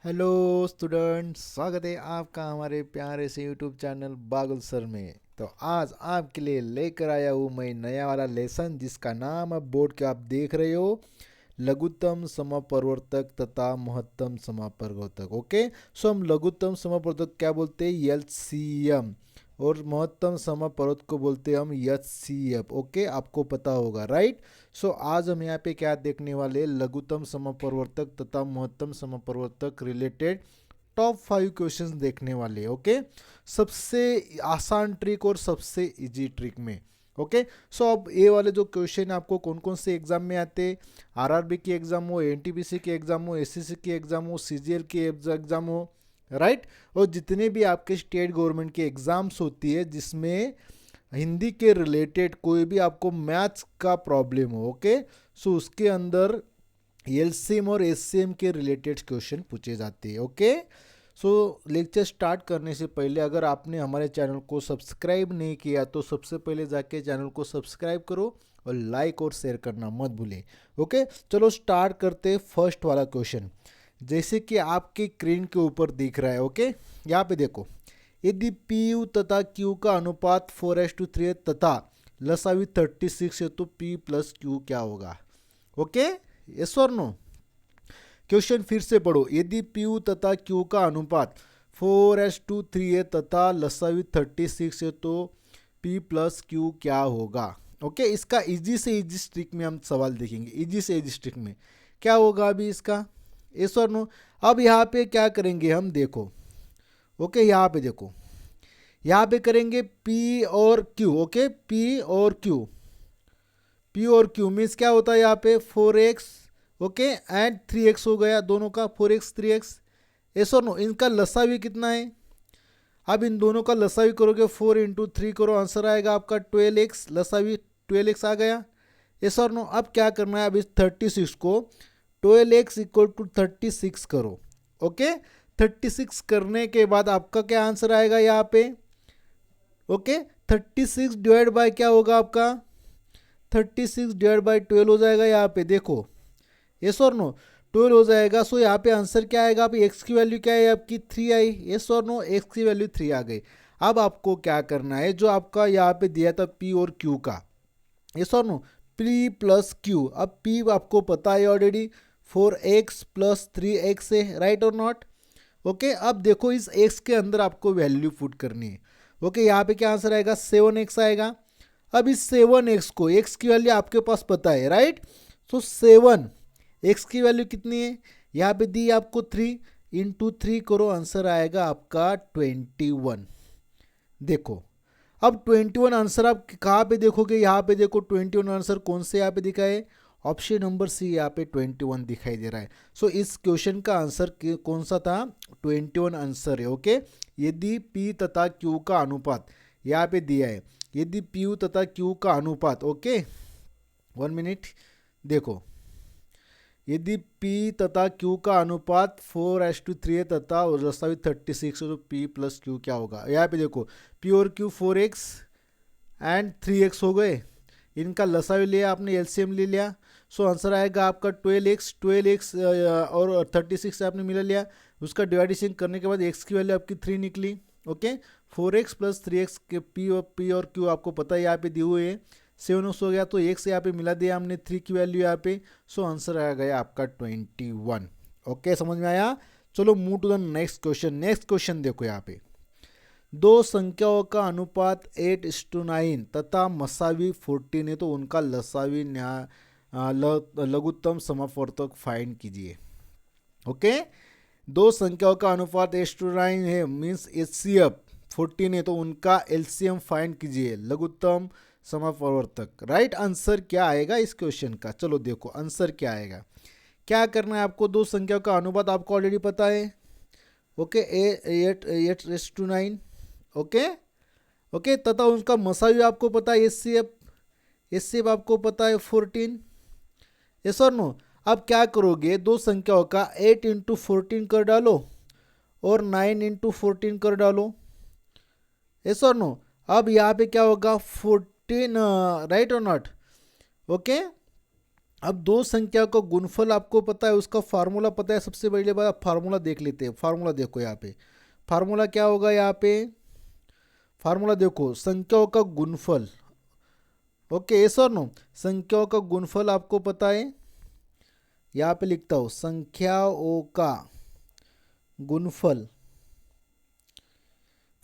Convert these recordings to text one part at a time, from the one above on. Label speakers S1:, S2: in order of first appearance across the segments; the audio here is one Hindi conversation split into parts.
S1: हेलो स्टूडेंट्स, स्वागत है आपका हमारे प्यारे से यूट्यूब चैनल बागुल सर में। तो आज आपके लिए लेकर आया हूँ मैं नया वाला लेसन जिसका नाम अब बोर्ड के आप देख रहे हो, लघुत्तम समपरिवर्तक तथा महत्तम समपरिवर्तक। ओके, सो हम लघुत्तम समपरिवर्तक क्या बोलते हैं, एलसीएम, और महत्तम समपरिवर्तक को बोलते हैं हम एचसीएफ। ओके, आपको पता होगा, राइट। सो आज हम यहाँ पे क्या देखने वाले, लघुत्तम समपरिवर्तक तथा महत्तम समपरिवर्तक रिलेटेड टॉप 5 क्वेश्चंस देखने वाले हैं। ओके, सबसे आसान ट्रिक और सबसे इजी ट्रिक में। ओके, सो अब ये वाले जो क्वेश्चन आपको कौन कौन से एग्जाम में आते, आरआरबी की एग्जाम हो, एनटीपीसी की एग्जाम हो, एसएससी की एग्जाम हो, सीजीएल की एग्जाम हो, राइट। और जितने भी आपके स्टेट गवर्नमेंट की एग्जाम्स होती है जिसमें हिंदी के रिलेटेड कोई भी आपको मैथ्स का प्रॉब्लम हो, ओके, सो उसके अंदर एलसीएम और एससीएम के रिलेटेड क्वेश्चन पूछे जाते हैं। ओके, सो लेक्चर स्टार्ट करने से पहले अगर आपने हमारे चैनल को सब्सक्राइब नहीं किया तो सबसे पहले जाके चैनल को सब्सक्राइब करो और लाइक और शेयर करना मत भूलें। ओके, चलो स्टार्ट करते हैं फर्स्ट वाला क्वेश्चन, जैसे कि आपके स्क्रीन के ऊपर दिख रहा है। ओके, यहाँ पे देखो, यदि पी यू तथा क्यू का अनुपात 4:3 है तथा लसावी 36 है तो पी प्लस क्यू क्या होगा। ओके, यस और नो। क्वेश्चन फिर से पढ़ो, यदि पी यू तथा क्यू का अनुपात 4:3 है तथा लसावी 36 है तो पी प्लस क्यू क्या होगा। ओके, इसका इजी से इजी ट्रिक में हम सवाल देखेंगे, इजी से इजी ट्रिक में क्या होगा अभी इसका, यस और नो। अब यहाँ पे क्या करेंगे हम, देखो, ओके, यहाँ पे देखो, यहाँ पे करेंगे P और Q। ओके, P और Q, P और Q मीन्स क्या होता है यहाँ पे 4x, ओके, एंड 3x हो गया दोनों का, 4x 3x, एस और नो। इनका लसावी कितना है, अब इन दोनों का लसावी करोगे 4 × 3 करो, आंसर आएगा आपका 12x, लसावी 12x आ गया, एस और नो। अब क्या करना है, अब इस 36 को 12x = 36 करो। ओके, 36 करने के बाद आपका क्या आंसर आएगा यहाँ पे, ओके, 36 डिवाइड बाय क्या होगा आपका, 36 डिवाइड बाय 12 हो जाएगा यहाँ पे, देखो, यस और नो, 12 हो जाएगा। सो यहाँ पे आंसर क्या आएगा, आप एक्स की वैल्यू क्या है आपकी 3 आई, यस और नो, एक्स की वैल्यू 3 आ गई। अब आपको क्या करना है, जो आपका यहाँ पे दिया था पी और क्यू का, यस और नो, पी प्लस क्यू, अब पी आपको पता है ऑलरेडी 4x + 3x है, राइट और नॉट। ओके, अब देखो इस x के अंदर आपको वैल्यू पुट करनी है। ओके, यहाँ पे क्या आंसर आएगा, 7x आएगा। अब इस 7x को, x की वैल्यू आपके पास पता है, राइट। सो 7 x की वैल्यू कितनी है, यहाँ पे दी आपको 3 × 3 करो, आंसर आएगा आपका 21। देखो, अब 21 आंसर आप कहाँ पे देखोगे, यहाँ पे देखो 21 आंसर कौन से यहाँ पे दिखा है, ऑप्शन नंबर सी, यहाँ पे 21 दिखाई दे रहा है। सो इस क्वेश्चन का आंसर कौन सा था, 21 आंसर है। ओके, यदि पी तथा क्यू का अनुपात यहाँ पे दिया है, यदि पी यू तथा क्यू का अनुपात, ओके, 1 मिनट, देखो, यदि P तथा Q का अनुपात 4:3 है तथा रसावी 36 है तो P प्लस Q क्या होगा। यहाँ पे देखो, P और Q 4x एंड 3x हो गए, इनका लसावी लिया आपने, एलसीएम ले लिया, सो आंसर आएगा आपका 12x और 36 से आपने मिला लिया, उसका डिवाइडेशन करने के बाद x की वैल्यू आपकी 3 निकली। ओके, 4x + 3x के P और Q आपको पता है यहाँ पे दिए हुए हैं, 7x हो गया तो x यहाँ पे मिला दिया हमने 3 की वैल्यू यहाँ पे, सो आंसर आ गया आपका 21। ओके, समझ में आया। चलो move to the next question. Next question देखो, यहाँ पे दो संख्याओं का अनुपात 8:9 तथा मसावी 14 है तो उनका लसावी लघुत्तम समपरिवर्तक फाइंड कीजिए। ओके, दो संख्याओं का अनुपात 8:9 है मीन्स एचसीएफ 14 है तो उनका एलसीएम फाइंड कीजिए, लघुत्तम समपरिवर्तक। राइट आंसर क्या आएगा इस क्वेश्चन का, चलो देखो आंसर क्या आएगा। क्या करना है आपको, दो संख्याओं का अनुपात आपको ऑलरेडी पता है, ओके, 8:9, ओके, ओके, तथा उनका मसावी आपको पता है एचसीएफ आपको पता है 14, यस और नो। अब क्या करोगे, दो संख्याओं का 8 × 14 कर डालो और 9 × 14 कर डालो, यस और नो। अब यहाँ पे क्या होगा 14, राइट और नॉट, ओके, अब दो संख्या का गुणफल आपको पता है, उसका फार्मूला पता है। सबसे पहले बात आप फार्मूला देख लेते हैं। फार्मूला देखो यहाँ पे, फार्मूला क्या होगा यहाँ पे, फार्मूला देखो, संख्याओं का गुणफल। ओके, यस और नो, संख्याओं का गुणफल आपको पता है। यहाँ पे लिखता हूँ संख्याओं का गुणफल,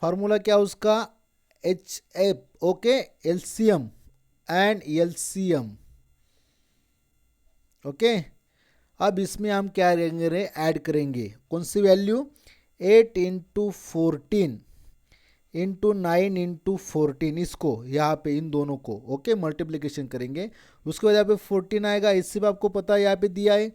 S1: फार्मूला क्या उसका, H F. Okay, LCM and LCM. Okay, अब इसमें हम क्या करेंगे, ऐड करेंगे कौन सी वैल्यू, 8 × 14 इंटू 9 × 14, इसको यहाँ पे इन दोनों को ओके मल्टीप्लिकेशन करेंगे। उसके बाद यहाँ पे 14 आएगा, इससे भी आपको पता है यहाँ पे दिया है।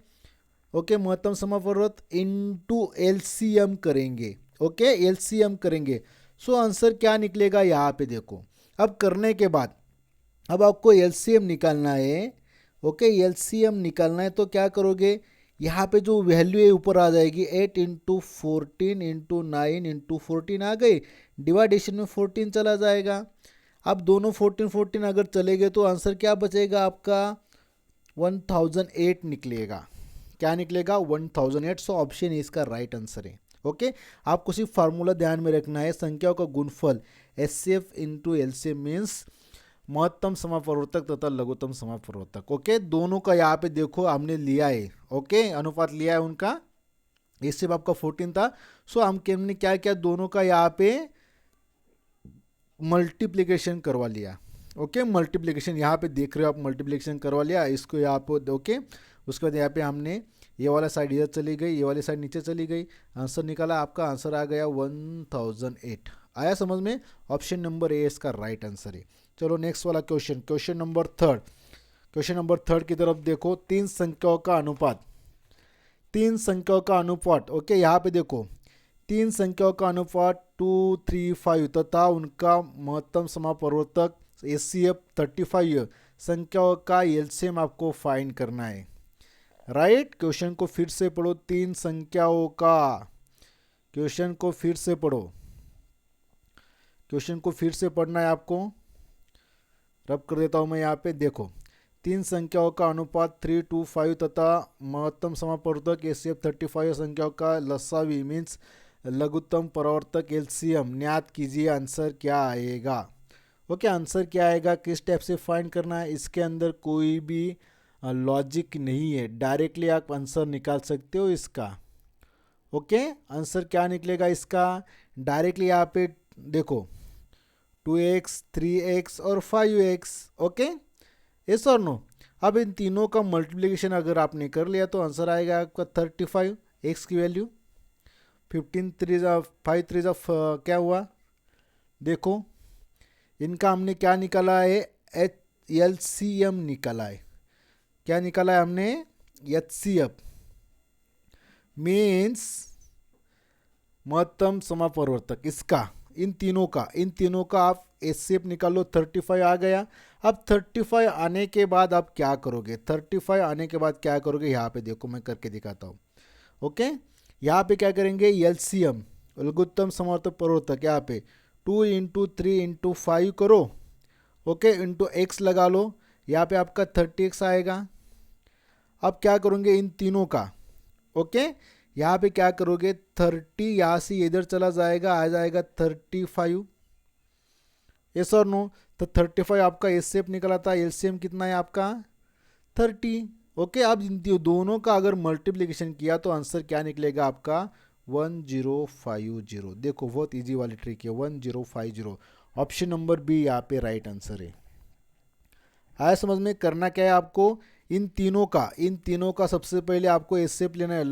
S1: ओके, महत्तम समापवर्त इंटू एलसीएम करेंगे। ओके, एलसीएम करेंगे, सो आंसर क्या निकलेगा यहाँ पे देखो। अब करने के बाद अब आपको एलसीएम निकालना है। ओके, एलसीएम निकालना है तो क्या करोगे, यहाँ पे जो वैल्यू है ऊपर आ जाएगी, 8 × 14 इंटू 9 × 14 आ गई, डिवाइडेशन में 14 चला जाएगा। अब दोनों 14 14 अगर चले गए तो आंसर क्या बचेगा आपका, 1008 निकलेगा। क्या निकलेगा, 1008। सो ऑप्शन ए इसका राइट आंसर है। ओके, आपको सिर्फ फार्मूला ध्यान में रखना है, संख्याओं का गुणफल एचसीएफ इंटू एलसीएम मीन्स महत्तम समापवर्तक तथा लघुत्तम समापवर्तक। ओके, दोनों का यहाँ पे देखो हमने लिया है। ओके, अनुपात लिया है उनका, इससे आपका 14 था। सो हमने क्या किया, दोनों का यहाँ पे मल्टीप्लिकेशन करवा लिया। ओके, मल्टीप्लिकेशन यहाँ पे देख रहे हो आप, मल्टीप्लिकेशन करवा लिया इसको यहाँ पे। ओके, उसके बाद यहाँ पे हमने ये वाला साइड इधर चली गई, ये वाली साइड नीचे चली गई, आंसर निकाला, आपका आंसर आ गया 1008। आया समझ में, ऑप्शन नंबर ए इसका राइट आंसर है। चलो नेक्स्ट वाला question, question number third. Question number third की तरफ देखो, तीन संख्याओं का अनुपात, तीन संख्याओं का अनुपात। ओके, यहाँ पे देखो, तीन संख्याओं का अनुपात 2 3 5 तथा उनका महत्तम समापवर्तक एचसीएफ 35 संख्याओं का एलसीएम आपको फाइंड करना है। राइट, क्वेश्चन को फिर से पढ़ो, तीन संख्याओं का, क्वेश्चन को फिर से पढ़ो, क्वेश्चन को फिर से पढ़ना है आपको। रब कर देता हूं मैं यहाँ पे, देखो, तीन संख्याओं का अनुपात 3 to 5 तथा महत्तम समापवर्तक एचसीएफ 35 संख्याओं का लसावी मीन्स लघुत्तम परावर्तक एलसीएम ज्ञात कीजिए, आंसर क्या आएगा। ओके, आंसर क्या आएगा, किस टाइप से फाइंड करना है, इसके अंदर कोई भी लॉजिक नहीं है, डायरेक्टली आप आंसर निकाल सकते हो इसका। ओके, आंसर क्या निकलेगा इसका, डायरेक्टली यहाँ पे देखो 2x 3x और 5x। ओके, यस और नो। अब इन तीनों का मल्टीप्लिकेशन अगर आपने कर लिया तो आंसर आएगा आपका 35, x की वैल्यू 15 3 5 3 क्या हुआ, देखो इनका हमने क्या निकाला है, एलसीएम निकाला है। क्या निकाला है हमने, एचसीएफ मीन्स महत्तम समापवर्तक इसका, इन तीनों का आप एचसीएफ निकालो, 35 आ गया। अब 35 आने के बाद आप क्या करोगे, 35 आने के बाद क्या करोगे, यहाँ पे देखो मैं करके दिखाता हूँ। ओके, यहाँ पे क्या करेंगे, एलसीएम लघुत्तम समापवर्तक यहाँ पे 2 × 3 × 5 करो। ओके, इंटू एक्स लगा लो, यहाँ पे आपका 30x आएगा। अब क्या करोगे इन तीनों का, ओके, यहाँ पे क्या करोगे 30, यहाँ से इधर चला जाएगा, आ जाएगा 35। यस और नो, तो 35 आपका एचसीएफ निकला था, एलसीएम कितना है आपका 30। ओके, अब इन दोनों का अगर मल्टीप्लिकेशन किया तो आंसर क्या निकलेगा आपका 1050। देखो बहुत इजी वाली ट्रिक है, 1050। ऑप्शन नंबर बी यहाँ पे राइट आंसर है। आया समझ में, करना क्या है आपको, इन तीनों का सबसे पहले आपको एचसीएफ लेना है,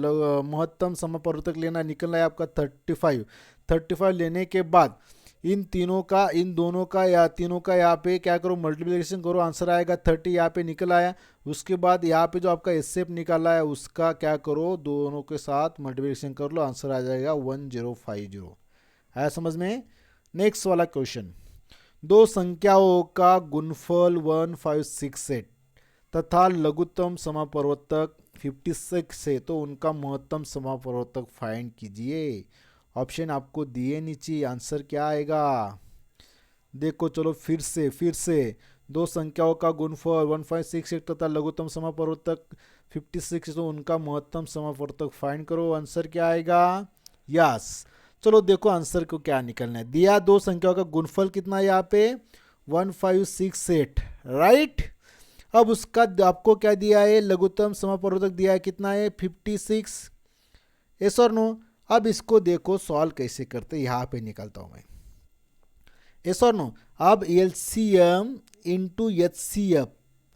S1: महत्तम समापवर्तक लेना है, निकलना है आपका 35 लेने के बाद इन दोनों का या तीनों का यहाँ पे क्या करो, मल्टीप्लिकेशन करो, आंसर आएगा 30, यहाँ पे निकल आया। उसके बाद यहाँ पे जो आपका एचसीएफ निकाला है उसका क्या करो, दोनों के साथ मल्टीप्लिकेशन कर लो, आंसर आ जाएगा 1050। आया समझ में। नेक्स्ट वाला क्वेश्चन, दो संख्याओं का गुणफल 1568 तथा लघुत्तम समापवर्तक 56 है तो उनका महत्तम समापवर्तक फाइंड कीजिए। ऑप्शन आपको दिए नीचे, आंसर क्या आएगा देखो। चलो फिर से दो संख्याओं का गुणनफल 1.68 तथा लघुत्तम समापवर्तक 56, तो उनका महत्तम समापवर्तक फाइंड करो। आंसर क्या आएगा? यस। चलो देखो आंसर को क्या निकलना है। दिया दो संख्याओं का गुणनफल कितना है यहाँ पे 1568, राइट। अब उसका आपको क्या दिया है, लघुत्तम समापवर्तक दिया है कितना है 56, यस और नो। अब इसको देखो सॉल्व कैसे करते, यहाँ पे निकालता हूं मैं, यस और नो। अब एलसीएम इंटू एचसीएफ,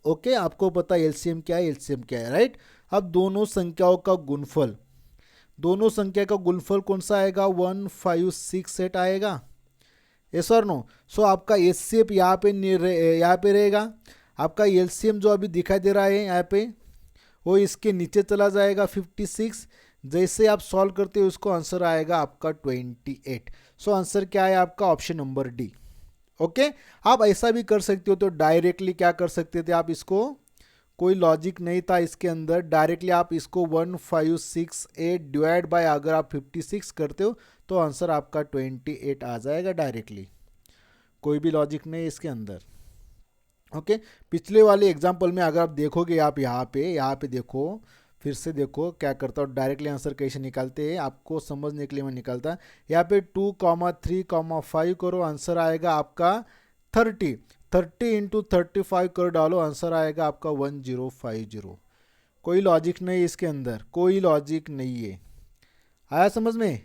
S1: ओके, आपको पता है एलसीएम क्या है, एलसीएम क्या है, राइट। अब दोनों संख्याओं का गुणनफल, दोनों संख्या का गुणनफल कौन सा आएगा 1568 आएगा, यस और नो। सो आपका एचसीएफ यहाँ पे रहेगा, आपका एलसीएम जो अभी दिखाई दे रहा है यहाँ पे वो इसके नीचे चला जाएगा 56। जैसे आप सॉल्व करते हो उसको आंसर आएगा आपका 28। सो आंसर क्या है आपका ऑप्शन नंबर डी, ओके। आप ऐसा भी कर सकते हो, तो डायरेक्टली क्या कर सकते थे आप, इसको कोई लॉजिक नहीं था इसके अंदर, डायरेक्टली आप इसको 1568 डिवाइड बाय अगर आप 56 करते हो तो आंसर आपका 28 आ जाएगा डायरेक्टली, कोई भी लॉजिक नहीं इसके अंदर, ओके। पिछले वाले एग्जाम्पल में अगर आप देखोगे, आप यहाँ पे देखो, फिर से देखो क्या करता हूँ, डायरेक्टली आंसर कैसे निकालते हैं आपको समझने के लिए मैं निकालता। यहाँ पे 2,3,5 करो, आंसर आएगा आपका 30। 30 इंटू 35 कर डालो, आंसर आएगा आपका 1050। कोई लॉजिक नहीं इसके अंदर, कोई लॉजिक नहीं है, आया समझ में।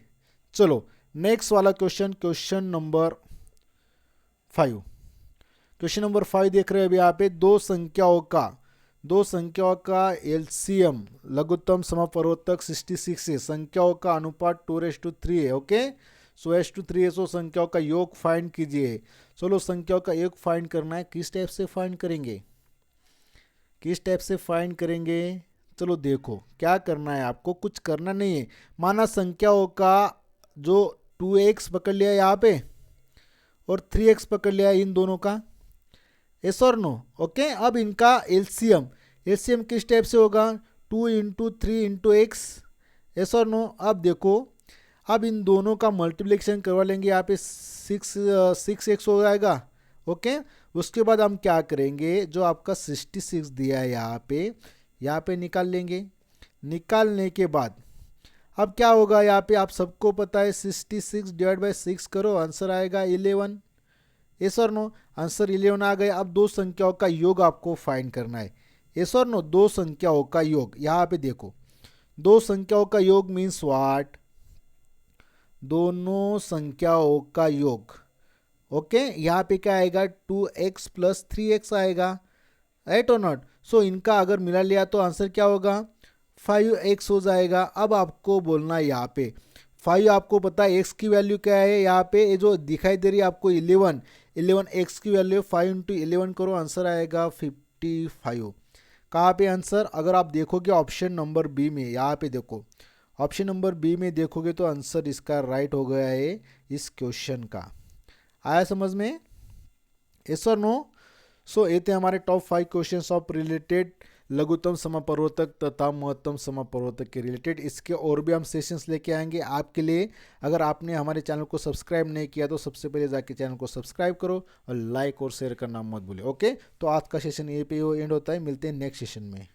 S1: चलो नेक्स्ट वाला question, question number 5। Question number 5 देख रहे हैं अभी यहाँ पे, दो संख्याओं का एलसीएम लघुत्तम समापवर्तक 66 है, संख्याओं का अनुपात 2:3 है, ओके। सो 1:3 है, सो संख्याओं का योग फाइंड कीजिए। चलो संख्याओं का योग फाइंड करना है, किस टाइप से फाइंड करेंगे, किस टाइप से फाइंड करेंगे। चलो देखो क्या करना है आपको, कुछ करना नहीं है। माना संख्याओं का जो 2x पकड़ लिया यहाँ पे और 3x पकड़ लिया इन दोनों का, यस और नो, ओके। अब इनका एलसीएम, एलसीएम किस टाइप से होगा 2 इंटू 3 इंटू एक्स, यस और नो। अब देखो, अब इन दोनों का मल्टीप्लिकेशन करवा लेंगे, यहाँ पे 6x हो जाएगा, ओके। उसके बाद हम क्या करेंगे, जो आपका 66 दिया है यहाँ पे निकाल लेंगे। निकालने के बाद अब क्या होगा, यहाँ पे आप सबको पता है 66 डिवाइड बाई 6 करो, आंसर आएगा 11, यस और नो। आंसर 11 आ गए। अब दो संख्याओं का योग आपको फाइंड करना है, यस और नो। दो संख्याओं का योग, यहाँ पे देखो, दो संख्याओं का योग मीन्स व्हाट, दोनों संख्याओं का योग, ओके। यहाँ पे क्या आएगा 2x प्लस 3x आएगा, राइट और नॉट। सो इनका अगर मिला लिया तो आंसर क्या होगा 5x हो जाएगा। अब आपको बोलना है यहाँ पे 5, आपको पता है x की वैल्यू क्या है, यहाँ पे ये जो दिखाई दे रही है आपको 11, x की वैल्यू 5 इंटू 11 करो, आंसर आएगा 55। कहाँ पे आंसर, अगर आप देखोगे ऑप्शन नंबर बी में, यहाँ पे देखो ऑप्शन नंबर बी में देखोगे तो आंसर इसका राइट हो गया है इस क्वेश्चन का। आया समझ में, यस और नो। सो ये थे हमारे टॉप 5 क्वेश्चंस ऑफ रिलेटेड लघुत्तम समापवर्तक तथा महत्तम समापवर्तक के रिलेटेड। इसके और भी हम सेशंस लेके आएंगे आपके लिए। अगर आपने हमारे चैनल को सब्सक्राइब नहीं किया तो सबसे पहले जाके चैनल को सब्सक्राइब करो और लाइक और शेयर करना मत भूलिए, ओके। तो आज का सेशन यहीं पे एंड होता है, मिलते हैं नेक्स्ट सेशन में।